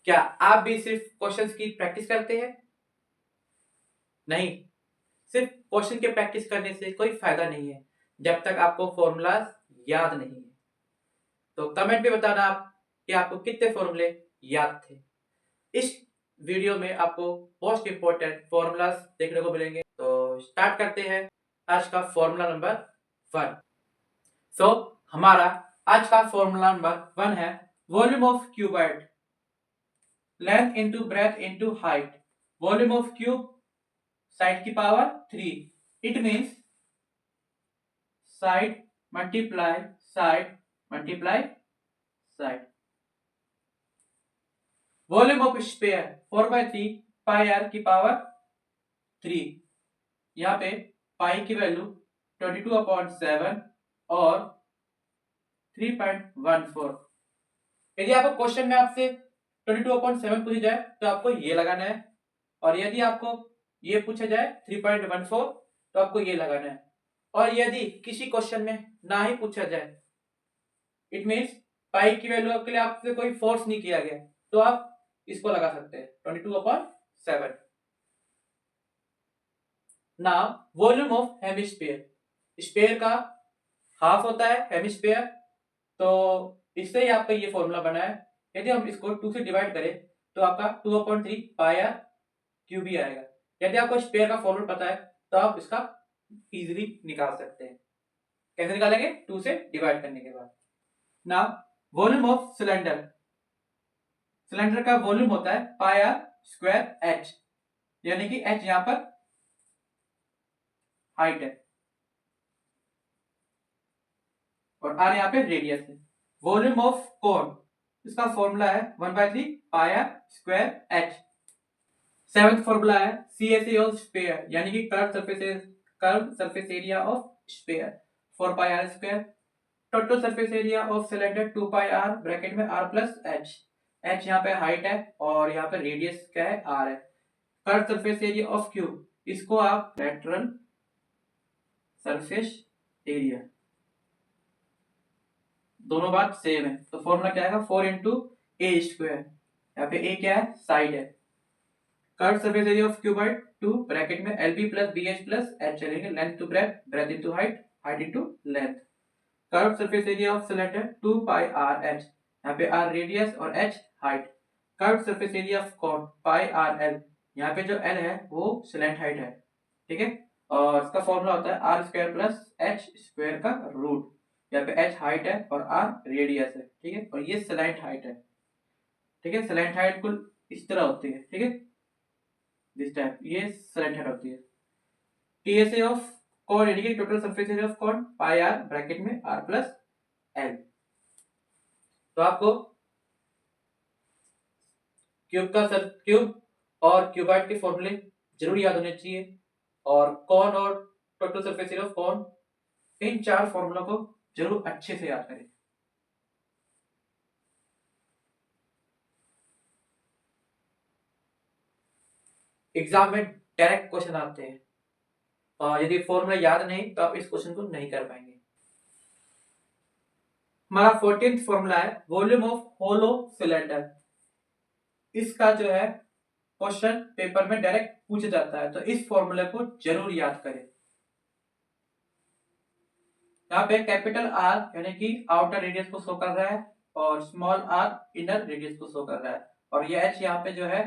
क्या आप भी सिर्फ क्वेश्चंस की प्रैक्टिस करते हैं? नहीं, सिर्फ क्वेश्चन के प्रैक्टिस करने से कोई फायदा नहीं है जब तक आपको फॉर्मूलाज याद नहीं है। तो कमेंट में बताना आप कि आपको कितने फॉर्मूले याद थे। इस वीडियो में आपको मोस्ट इंपॉर्टेंट फॉर्मूलाज देखने को मिलेंगे। तो स्टार्ट करते हैं आज का फॉर्मूला नंबर 1। सो हमारा आज का फॉर्मूला नंबर 1 है volume of cuboid, length into breadth into height, volume of cube side की power 3। It means side multiply side multiply side. Volume of sphere 4/3 pi R की पावर 3। यहाँ पे पाई की वैल्यू 22/7 और 3.14। यदि आपको क्वेश्चन में आपसे 22/7 पूछी जाए तो आपको ये लगाना है, और यदि आपको ये पूछा जाए 3.14 तो आपको ये लगाना है। और यदि किसी क्वेश्चन में ना ही पूछा जाए, इट मींस पाई की वैल्यू के लिए आपसे कोई फोर्स नहीं किया गया, तो आप इसको लगा सकते हैं 22/7। Now volume of hemisphere, sphere का हाफ होता है हेमिस्फीयर, तो इससे ही आपका ये फॉर्मूला बना है। यदि हम इसको 2 से डिवाइड करें तो आपका 2/3 पाई आर क्यूब ही आएगा। यदि आपको स्फीयर का फॉर्मूला पता है तो आप इसका इजीली निकाल सकते हैं। कैसे निकालेंगे? 2 से डिवाइड करने के बाद। Now volume of cylinder, cylinder का वॉल्यूम होता है पाई आर स्क्वायर एच, यानी कि एच यहां पर हाइट है और आर यहाँ पे रेडियस है। वॉल्यूम ऑफ कोन, इसका फॉर्मूला है 1/3 pi R square H. Seventh formula है CSA ऑफ स्फीयर, यानी कि curve surface area of sphere 4 pi R square. Total surface area of cylinder 2 pi are bracket में r plus H. H यहाँ पे height है और यहाँ पे रेडियस क्या है? r है। Curve surface area of cube, इसको आप लेटरल सरफेस एरिया, दोनों बात सेम है, तो फॉर्मूला क्या आएगा? 4 इंटू ए स्क्वायर। यहाँ पे ए क्या है? साइड है। Curve surface area of cuboid 2 bracket में LB plus BH plus H चलेंगे, length to breadth, breadth into height, height into length. Curve surface area of cylinder 2 pi r h, यहाँ पे r radius और h height. Curve surface area of cone pi r l, यहाँ पे जो l है वो slant height है, ठीक है। और इसका फॉर्मूला होता है r square plus h square का रूट। यहाँ पे h हाइट है और r रेडियस है, ठीक है। और ये स्लैंट हाइट है, ठीक है। स्लैंट हाइट कुल इस तरह होती है, ठीक है, दिस टाइप, ये स्लैंट हाइट होती है। TSA ऑफ कोन, यानी कि total surface area of cone pi are bracket में r प्लस एल। तो आपको क्यूब और क्यूबॉइड के फॉर्मूले जरूर याद होने चाहिए, और कॉन और total surface area of cone, इन 4 फॉर्मूलों को जरूर अच्छे से याद करें। एग्जाम में डायरेक्ट क्वेश्चन आते हैं, और यदि फॉर्मूला याद नहीं तो आप इस क्वेश्चन को नहीं कर पाएंगे। हमारा 14th फॉर्मूला है वॉल्यूम ऑफ होलो सिलेंडर। इसका जो है क्वेश्चन पेपर में डायरेक्ट पूछा जाता है, तो इस फॉर्मूले को जरूर याद करें। यहाँ पे कैपिटल आर यानी कि आउटर रेडियस को शो कर रहा है, और स्मॉल आर इनर रेडियस को शो कर रहा है, और ये एच यहाँ पे जो है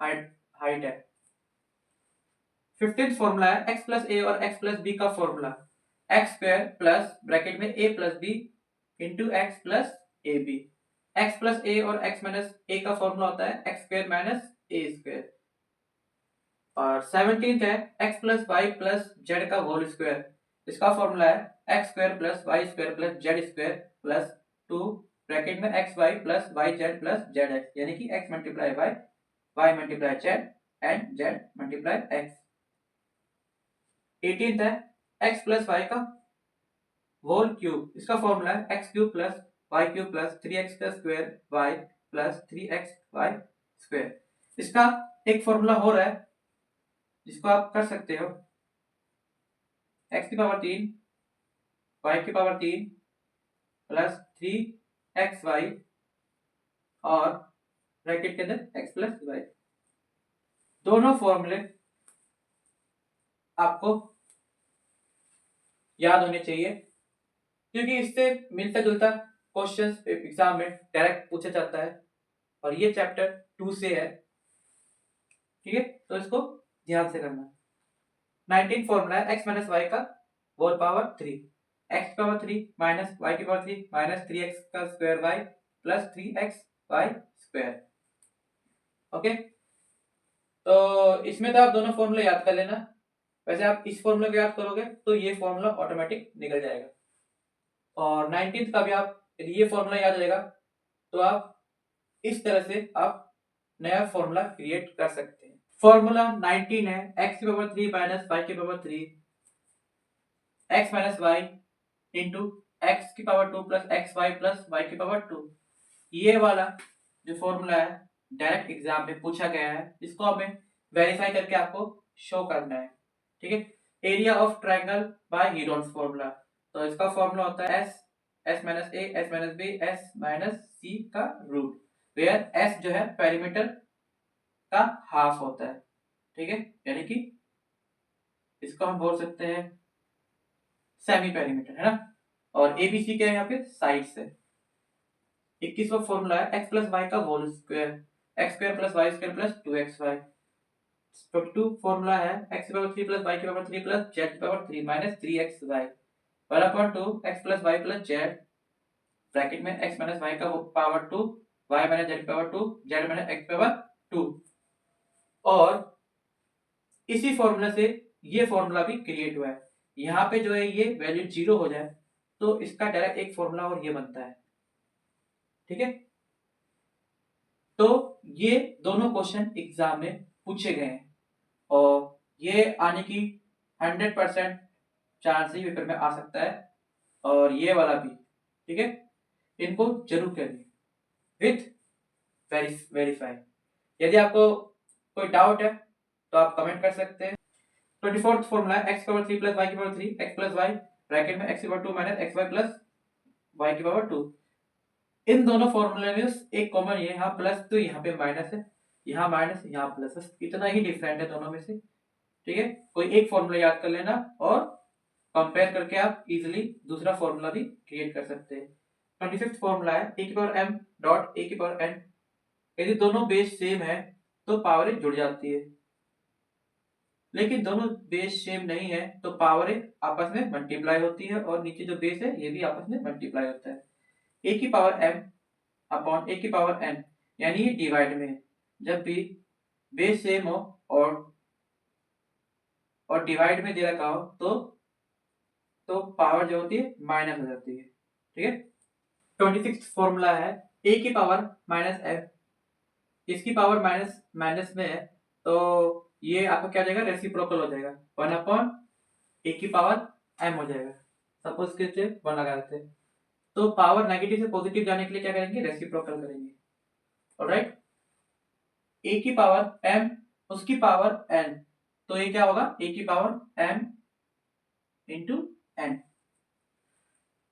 हाइट है। 15th फॉर्मूला है x प्लस ए और x प्लस बी का formula. X square plus bracket में a plus B into X plus A B. X plus A और x माइनस ए का फॉर्मूला होता है X square minus A square. और 17th है x plus Y plus Z का whole square. इसका formula है X square plus Y square plus Z square plus 2 bracket में X Y plus Y Z plus Z x, यानी कि x multiply y multiply z and z multiply x. 18th है x plus y का whole cube. इसका formula है x cube plus y cube plus 3x का square y plus 3x y square. इसका एक formula हो रहा है जिसको आप कर सकते हो, x की पावर 3 y की पावर 3 प्लस 3xy और ब्रैकेट के अंदर x प्लस वाई। दोनों फॉर्मूले आपको याद होने चाहिए, क्योंकि इससे मिलता जुलता क्वेश्चन एग्जाम में डायरेक्ट पूछा जाता है और ये चैप्टर 2 से है। ठीक है, तो इसको ध्यान से करना। 19 फॉर्मूला है x माइनस वाई का होल पावर 3, x की पावर 3 माइनस वाई की पावर 3 माइनस 3x का square y plus 3x y square. Okay, तो इसमें तो आप दोनों फॉर्मूले याद कर लेना। वैसे आप इस फॉर्मूले को याद करोगे तो ये फॉर्मूला ऑटोमेटिक निकल जाएगा, और 19th का भी आप यदि ये फॉर्मूला याद रहेगा तो आप इस तरह से आप नया फॉर्मूला क्रिएट कर सकते हैं। फॉर्मूला 19 है x की पावर 3 माइनस y की power 3 x minus y into x की power 2 plus x Y plus y की पावर 2। ये वाला जो फॉर्मूला है डायरेक्ट एग्जाम में पूछा गया है, इसको हमें वेरीफाई करके आपको शो करना है। ठीक है, area of triangle by Heron's formula. तो इसका फॉर्मूला होता है s minus a s minus b s minus c का रूट, वेयर s जो है पेरीमीटर का हाफ होता है। ठीक है, यानी कि इसको हम बोल सकते हैं सेमी पेरीमीटर, है ना। और एबीसी क्या है यहाँ पे साइड से। 21वां फॉर्मूला है x प्लस वाई का whole square, x square plus Y square plus 2xy। 22 formula है x की पावर 3 प्लस y की पावर 3 प्लस z की power 3 minus 3xy 1/2 x plus y plus z bracket में x minus y का power 2 y minus z की power 2 z minus x की power 2। और इसी फॉर्मूला से ये फॉर्मूला भी क्रिएट हुआ है। यहाँ पे जो है ये वैल्यू 0 हो जाए तो इसका डायरेक्ट एक फॉर्मूला और ये बनता है। ठीक है, तो ये दोनों क्वेश्चन एग्जाम में पूछे गए हैं और ये आने की 100% चांस ही पेपर में आ सकता है, और ये वाला भी। ठीक है, इनको जरूर करिए विथ वेरीफाई। यदि आपको कोई डाउट है तो आप कमेंट कर सकते हैं। 24th फॉर्मूला x की पावर 3 प्लस y की power 3 x plus y bracket में x की power 2 minus xy plus y की पावर 2। इन दोनों फॉर्मूले में एक कॉमन ये यहाँ प्लस, तो यहाँ पे माइनस है, यहाँ माइनस यहाँ प्लस है, इतना ही डिफरेंट है दोनों में से। ठीक है, कोई एक फॉर्मूला याद कर लेना और कंपेयर करके आप इजीली दूसरा फॉर्मूला भी क्रिएट कर सकते हैं। 25th फॉर्मूला है a की पावर m डॉट a की पावर n। यदि दोनों बेस सेम है तो पावर जुड़ जाती है, लेकिन दोनों बेस सेम नहीं है तो पावर आपस में मल्टीप्लाई होती है, और नीचे जो बेस है ये भी आपस में मल्टीप्लाई होता है। a की पावर m अपॉन a की पावर n, यानी ये डिवाइड में है। जब भी बेस सेम हो और डिवाइड में दे रखा हो तो पावर जो होती है माइनस हो जाती है। ठीक है, 26th फॉर्मूला है a की पावर माइनस m, इसकी पावर माइनस माइनस में है तो ये आपका क्या हो जाएगा, रेसिप्रोकल हो जाएगा, 1 अपॉन a की पावर m हो जाएगा। सपोज के 1 लगा देते हैं तो पावर नेगेटिव से पॉजिटिव जाने के लिए क्या करेंगे, रेसिप्रोकल करेंगे। ऑलराइट, a की पावर m उसकी पावर n, तो ये क्या होगा, a की power m into n।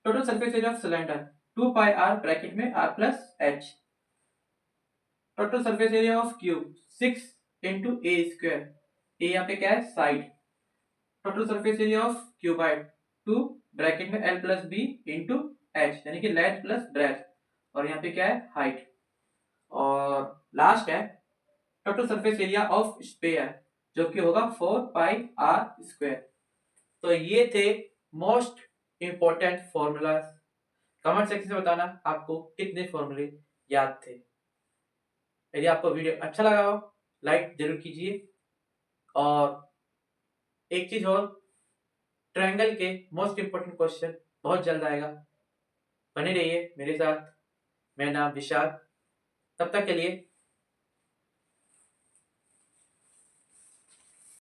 Total surface area of cylinder 2 pi r bracket में r plus h। Total surface area of cube 6 into A square, A यहाँ पे क्या है side. Total surface area of cuboid 2 bracket में l plus b into h, यानी कि length plus breadth, और यहाँ पे क्या है हाइट। और लास्ट है total surface area of sphere, जो कि होगा 4 पाई r स्क्वायर। तो ये थे most important formulas. Comment section में बताना आपको कितने फॉर्मूले याद थे। यदि आपको वीडियो अच्छा लगा हो लाइक जरूर कीजिए, और एक चीज और, ट्रायंगल के मोस्ट इंपोर्टेंट क्वेश्चन बहुत जल्द आएगा, बने रहिए मेरे साथ। मेरा नाम विशाल, तब तक के लिए